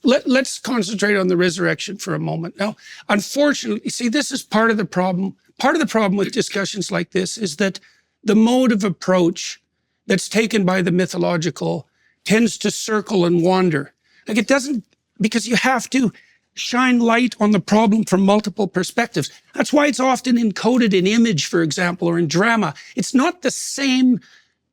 let's concentrate on the resurrection for a moment. Now, unfortunately, see, this is part of the problem. Part of the problem with discussions like this is that the mode of approach that's taken by the mythological tends to circle and wander. Like it doesn't, because you have to shine light on the problem from multiple perspectives. That's why it's often encoded in image, for example, or in drama. It's not the same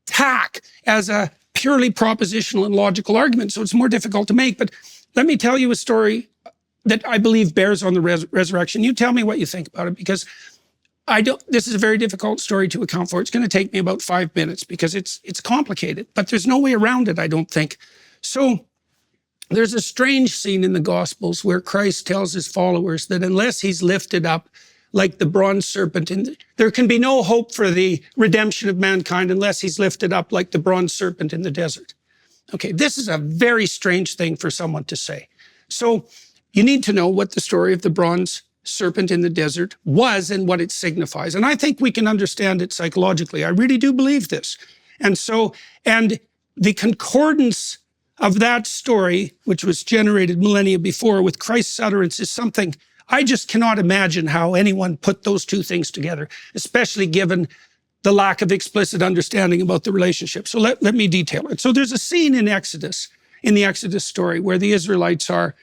tack as a purely propositional and logical argument, so it's more difficult to make. But let me tell you a story that I believe bears on the resurrection. You tell me what you think about it, because this is a very difficult story to account for. It's going to take me about 5 minutes because it's complicated, but there's no way around it, I don't think. So there's a strange scene in the Gospels where Christ tells his followers that unless he's lifted up like the bronze serpent, there can be no hope for the redemption of mankind unless he's lifted up like the bronze serpent in the desert. Okay, this is a very strange thing for someone to say. So you need to know what the story of the bronze serpent in the desert was and what it signifies. And I think we can understand it psychologically. I really do believe this. And the concordance of that story, which was generated millennia before with Christ's utterance, is something I just cannot imagine how anyone put those two things together, especially given the lack of explicit understanding about the relationship. So let me detail it. So there's a scene in the Exodus story, where the Israelites are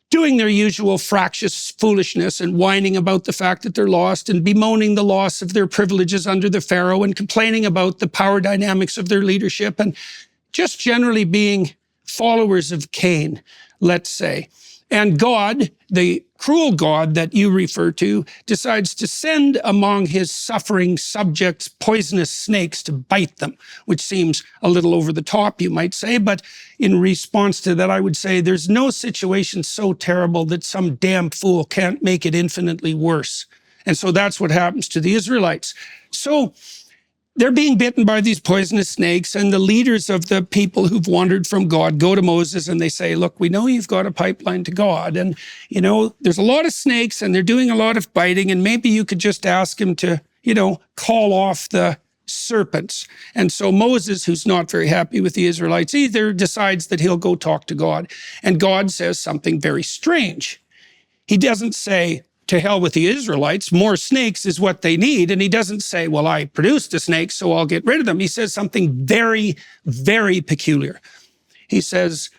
doing their usual fractious foolishness and whining about the fact that they're lost and bemoaning the loss of their privileges under the Pharaoh and complaining about the power dynamics of their leadership and just generally being followers of Cain, let's say. And God, the cruel God that you refer to, decides to send among his suffering subjects poisonous snakes to bite them, which seems a little over the top, you might say. But in response to that, I would say there's no situation so terrible that some damn fool can't make it infinitely worse. And so that's what happens to the Israelites. So they're being bitten by these poisonous snakes, and the leaders of the people who've wandered from God go to Moses and they say, look, we know you've got a pipeline to God, and there's a lot of snakes and they're doing a lot of biting, and maybe you could just ask him to, call off the serpents. And so Moses, who's not very happy with the Israelites either, decides that he'll go talk to God. And God says something very strange. He doesn't say, to hell with the Israelites, more snakes is what they need. And he doesn't say, well, I produced the snakes, so I'll get rid of them. He says something very, very peculiar. He says,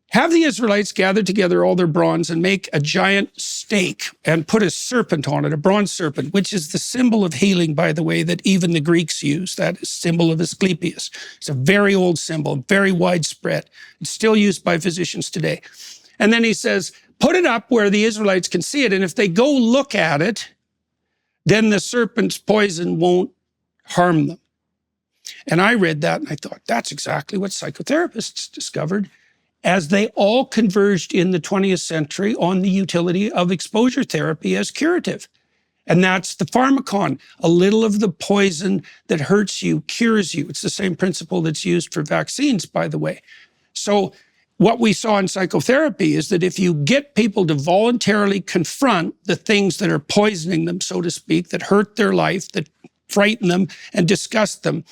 have the Israelites gather together all their bronze and make a giant stake and put a serpent on it, a bronze serpent, which is the symbol of healing, by the way, that even the Greeks use, that symbol of Asclepius. It's a very old symbol, very widespread. It's still used by physicians today. And then he says, put it up where the Israelites can see it, and if they go look at it, then the serpent's poison won't harm them. And I read that and I thought, that's exactly what psychotherapists discovered as they all converged in the 20th century on the utility of exposure therapy as curative. And that's the pharmacon. A little of the poison that hurts you cures you. It's the same principle that's used for vaccines, by the way. So what we saw in psychotherapy is that if you get people to voluntarily confront the things that are poisoning them, so to speak, that hurt their life, that frighten them and disgust them,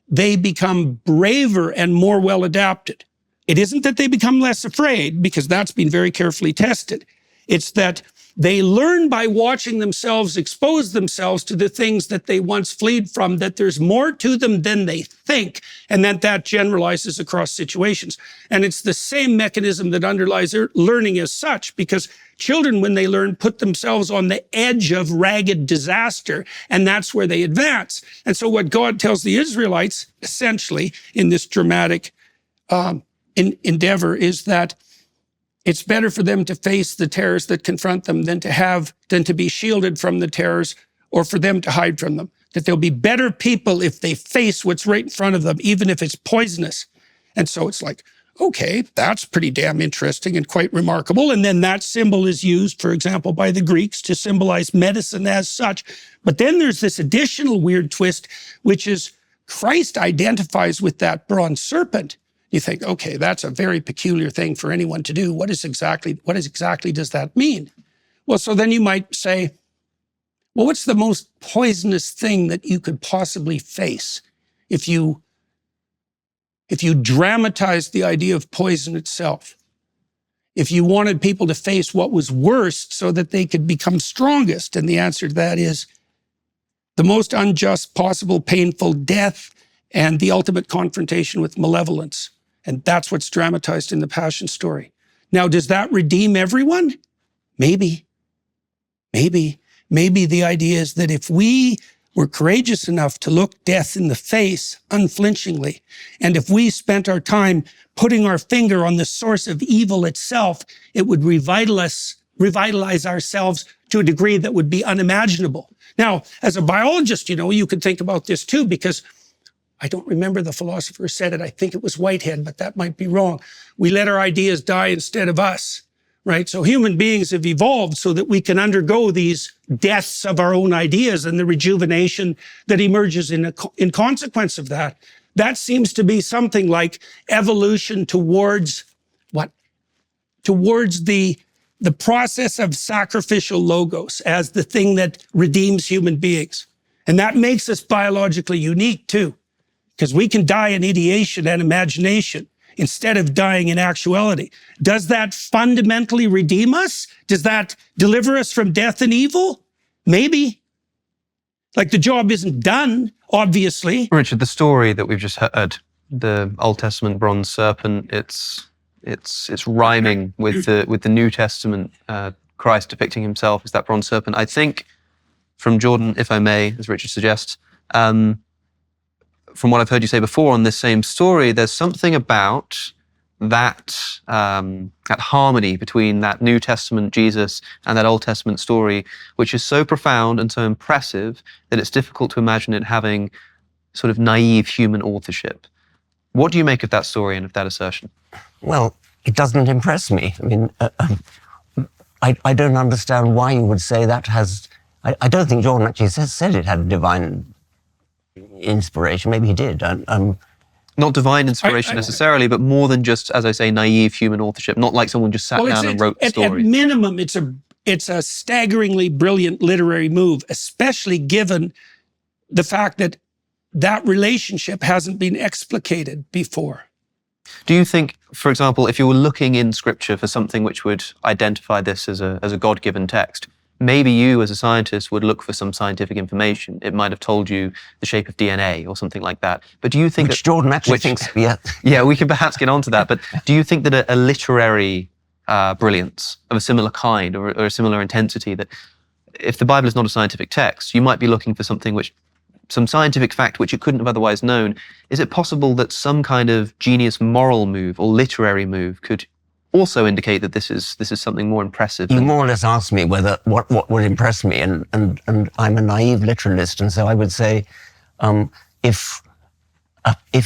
they become braver and more well-adapted. It isn't that they become less afraid, because that's been very carefully tested. It's that they learn by watching themselves expose themselves to the things that they once fled from, that there's more to them than they think, and that generalizes across situations. And it's the same mechanism that underlies learning as such, because children, when they learn, put themselves on the edge of ragged disaster, and that's where they advance. And so what God tells the Israelites, essentially, in this dramatic endeavor, is that it's better for them to face the terrors that confront them than to be shielded from the terrors or for them to hide from them. That they'll be better people if they face what's right in front of them, even if it's poisonous. And so it's like, okay, that's pretty damn interesting and quite remarkable. And then that symbol is used, for example, by the Greeks to symbolize medicine as such. But then there's this additional weird twist, which is Christ identifies with that bronze serpent. You think, okay, that's a very peculiar thing for anyone to do. What exactly does that mean? Well, so then you might say, well, what's the most poisonous thing that you could possibly face if you dramatize the idea of poison itself? if you wanted people to face what was worst so that they could become strongest. And the answer to that is the most unjust possible painful death and the ultimate confrontation with malevolence. And that's what's dramatized in the Passion story. Now, does that redeem everyone? Maybe. Maybe the idea is that if we were courageous enough to look death in the face unflinchingly, and if we spent our time putting our finger on the source of evil itself, it would revitalize ourselves to a degree that would be unimaginable. Now, as a biologist, you could think about this too, because I don't remember the philosopher who said it. I think it was Whitehead, but that might be wrong. We let our ideas die instead of us, right? So human beings have evolved so that we can undergo these deaths of our own ideas and the rejuvenation that emerges in consequence of that. That seems to be something like evolution towards what? Towards the process of sacrificial logos as the thing that redeems human beings. And that makes us biologically unique too, because we can die in ideation and imagination instead of dying in actuality. Does that fundamentally redeem us? Does that deliver us from death and evil? Maybe. Like, the job isn't done, obviously. Richard, the story that we've just heard, the Old Testament bronze serpent, it's rhyming with the New Testament Christ depicting himself as that bronze serpent. I think, from Jordan, if I may, as Richard suggests, from what I've heard you say before on this same story, there's something about that harmony between that New Testament Jesus and that Old Testament story, which is so profound and so impressive that it's difficult to imagine it having sort of naive human authorship. What do you make of that story and of that assertion? Well, it doesn't impress me. I mean, I don't understand why you would say that has... I don't think Jordan actually said it had divine inspiration. Maybe he did. Not divine inspiration necessarily, but more than just, as I say, naive human authorship. Not like someone just sat down and wrote the story. At minimum, it's a staggeringly brilliant literary move, especially given the fact that that relationship hasn't been explicated before. Do you think, for example, if you were looking in Scripture for something which would identify this as a God-given text, maybe you as a scientist would look for some scientific information. It might have told you the shape of DNA or something like that. But do you think which Jordan actually thinks, yeah. Yeah, we can perhaps get onto that. But do you think that a literary brilliance of a similar kind or a similar intensity, that if the Bible is not a scientific text, you might be looking for some scientific fact which you couldn't have otherwise known? Is it possible that some kind of genius moral move or literary move could also indicate that this is something more impressive? You more or less asked me what would impress me, and I'm a naive literalist, and so I would say, if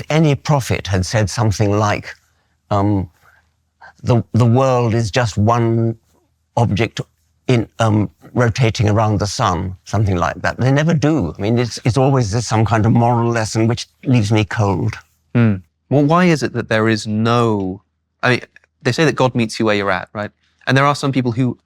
any prophet had said something like, the world is just one object in rotating around the sun, something like that. They never do. I mean, it's always some kind of moral lesson which leaves me cold. Well, why is it that there is no... I mean, they say that God meets you where you're at, right? And there are some people who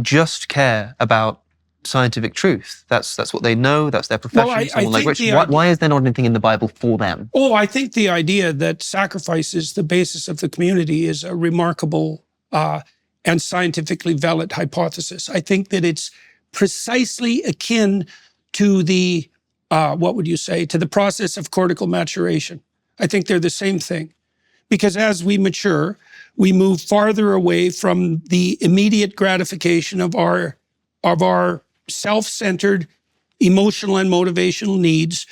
just care about scientific truth. That's what they know. That's their profession. Well, why is there not anything in the Bible for them? Oh, I think the idea that sacrifice is the basis of the community is a remarkable and scientifically valid hypothesis. I think that it's precisely akin to the, to the process of cortical maturation. I think they're the same thing. Because as we mature, we move farther away from the immediate gratification of our self-centered emotional and motivational needs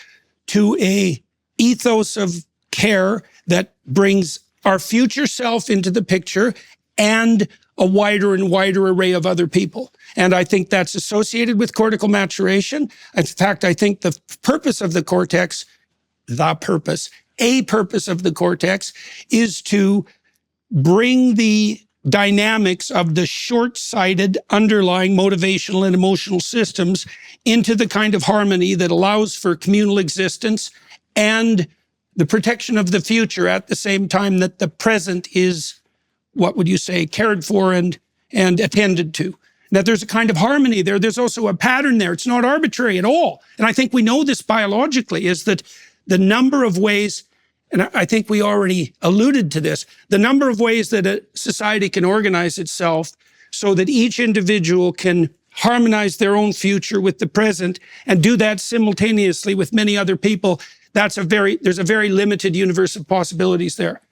to a ethos of care that brings our future self into the picture and a wider and wider array of other people. And I think that's associated with cortical maturation. In fact, I think the purpose of the cortex, a purpose of the cortex, is to bring the dynamics of the short-sighted underlying motivational and emotional systems into the kind of harmony that allows for communal existence and the protection of the future at the same time that the present is, cared for and attended to. That there's a kind of harmony there. There's also a pattern there. It's not arbitrary at all. And I think we know this biologically, is that the number of ways and I think we already alluded to this, the number of ways that a society can organize itself so that each individual can harmonize their own future with the present and do that simultaneously with many other people, there's a very limited universe of possibilities there.